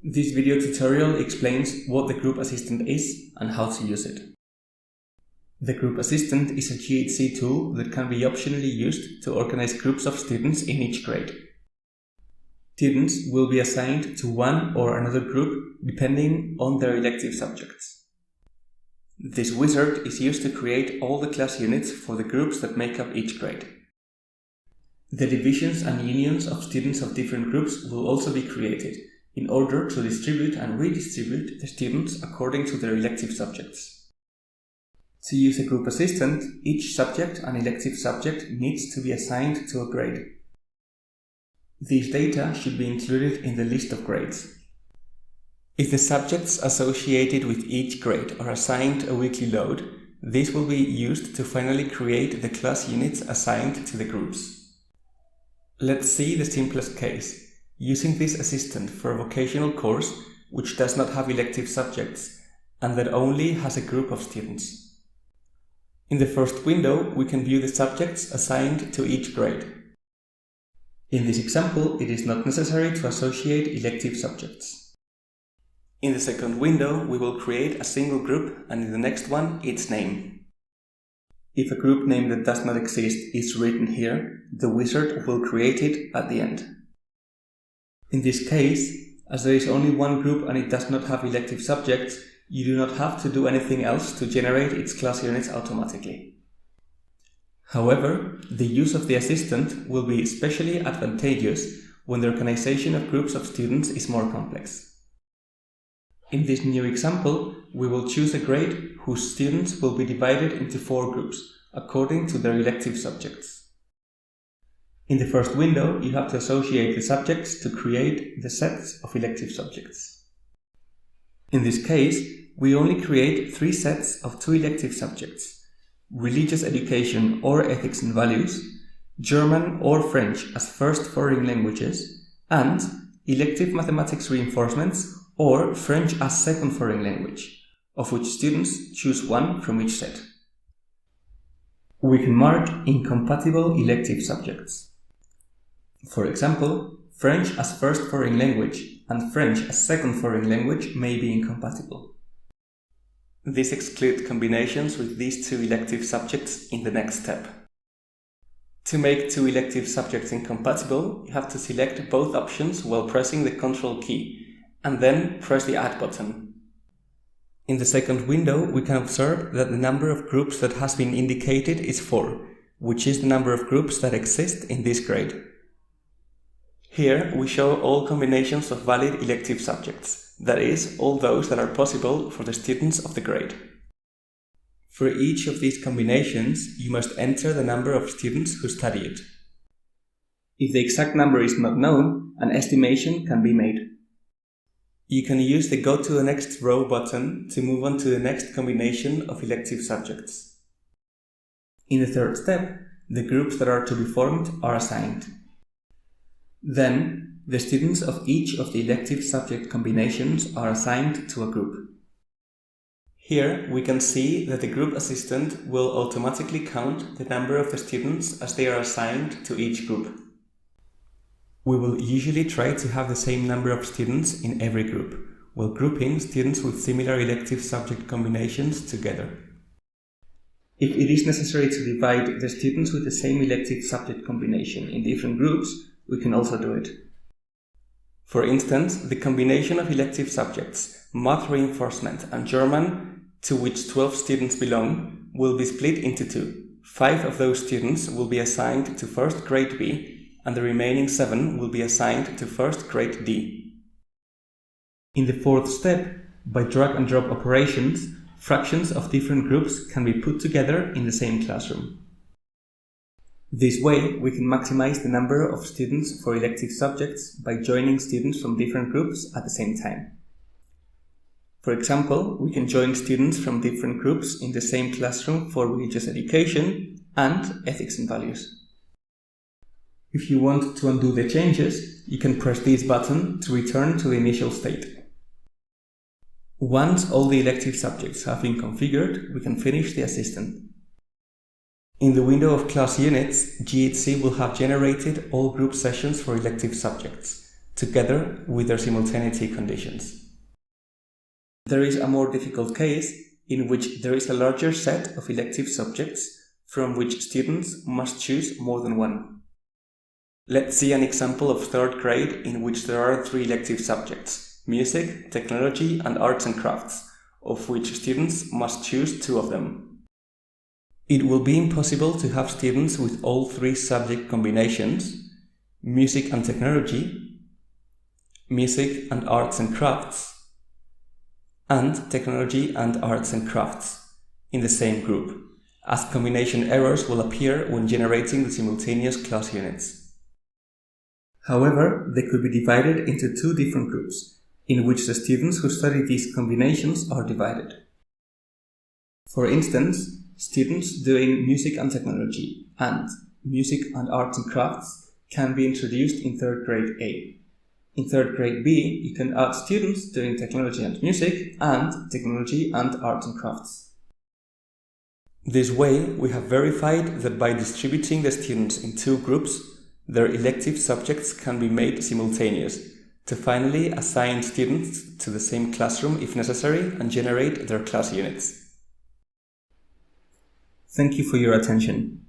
This video tutorial explains what the Group Assistant is and how to use it. The Group Assistant is a GHC tool that can be optionally used to organize groups of students in each grade. Students will be assigned to one or another group depending on their elective subjects. This wizard is used to create all the class units for the groups that make up each grade. The divisions and unions of students of different groups will also be created in order to distribute and redistribute the students according to their elective subjects. To use a group assistant, each subject and elective subject needs to be assigned to a grade. These data should be included in the list of grades. If the subjects associated with each grade are assigned a weekly load, this will be used to finally create the class units assigned to the groups. Let's see the simplest case, using this assistant for a vocational course which does not have elective subjects and that only has a group of students. In the first window, we can view the subjects assigned to each grade. In this example, it is not necessary to associate elective subjects. In the second window, we will create a single group and in the next one, its name. If a group name that does not exist is written here, the wizard will create it at the end. In this case, as there is only one group and it does not have elective subjects, you do not have to do anything else to generate its class units automatically. However, the use of the assistant will be especially advantageous when the organization of groups of students is more complex. In this new example, we will choose a grade whose students will be divided into 4 groups according to their elective subjects. In the first window, you have to associate the subjects to create the sets of elective subjects. In this case, we only create 3 sets of 2 elective subjects: religious education or ethics and values, German or French as first foreign languages, and elective mathematics reinforcements or French as second foreign language, of which students choose one from each set. We can mark incompatible elective subjects. For example, French as first foreign language and French as second foreign language may be incompatible. This excludes combinations with these 2 elective subjects in the next step. To make 2 elective subjects incompatible, you have to select both options while pressing the Ctrl key, and then press the Add button. In the second window, we can observe that the number of groups that has been indicated is 4, which is the number of groups that exist in this grade. Here, we show all combinations of valid elective subjects, that is, all those that are possible for the students of the grade. For each of these combinations, you must enter the number of students who study it. If the exact number is not known, an estimation can be made. You can use the Go to the next row button to move on to the next combination of elective subjects. In the third step, the groups that are to be formed are assigned. Then, the students of each of the elective subject combinations are assigned to a group. Here, we can see that the group assistant will automatically count the number of the students as they are assigned to each group. We will usually try to have the same number of students in every group, while grouping students with similar elective subject combinations together. If it is necessary to divide the students with the same elective subject combination in different groups, we can also do it. For instance, the combination of elective subjects, math reinforcement and German, to which 12 students belong, will be split into 2. 5 of those students will be assigned to first grade B, and the remaining 7 will be assigned to first grade D. In the fourth step, by drag and drop operations, fractions of different groups can be put together in the same classroom. This way, we can maximize the number of students for elective subjects by joining students from different groups at the same time. For example, we can join students from different groups in the same classroom for religious education and ethics and values. If you want to undo the changes, you can press this button to return to the initial state. Once all the elective subjects have been configured, we can finish the assistant. In the window of class units, GHC will have generated all group sessions for elective subjects. together with their simultaneity conditions. There is a more difficult case in which there is a larger set of elective subjects from which students must choose more than one. Let's see an example of third grade in which there are 3 elective subjects: music, technology, and arts and crafts, of which students must choose 2 of them. It will be impossible to have students with all 3 subject combinations, music and technology, music and arts and crafts, and technology and arts and crafts, in the same group, as combination errors will appear when generating the simultaneous class units. However, they could be divided into 2 different groups, in which the students who study these combinations are divided. For instance, students doing music and technology and music and arts and crafts can be introduced in third grade A. In third grade B, you can add students doing technology and music and technology and arts and crafts. This way, we have verified that by distributing the students in 2 groups, their elective subjects can be made simultaneous, to finally assign students to the same classroom if necessary and generate their class units. Thank you for your attention.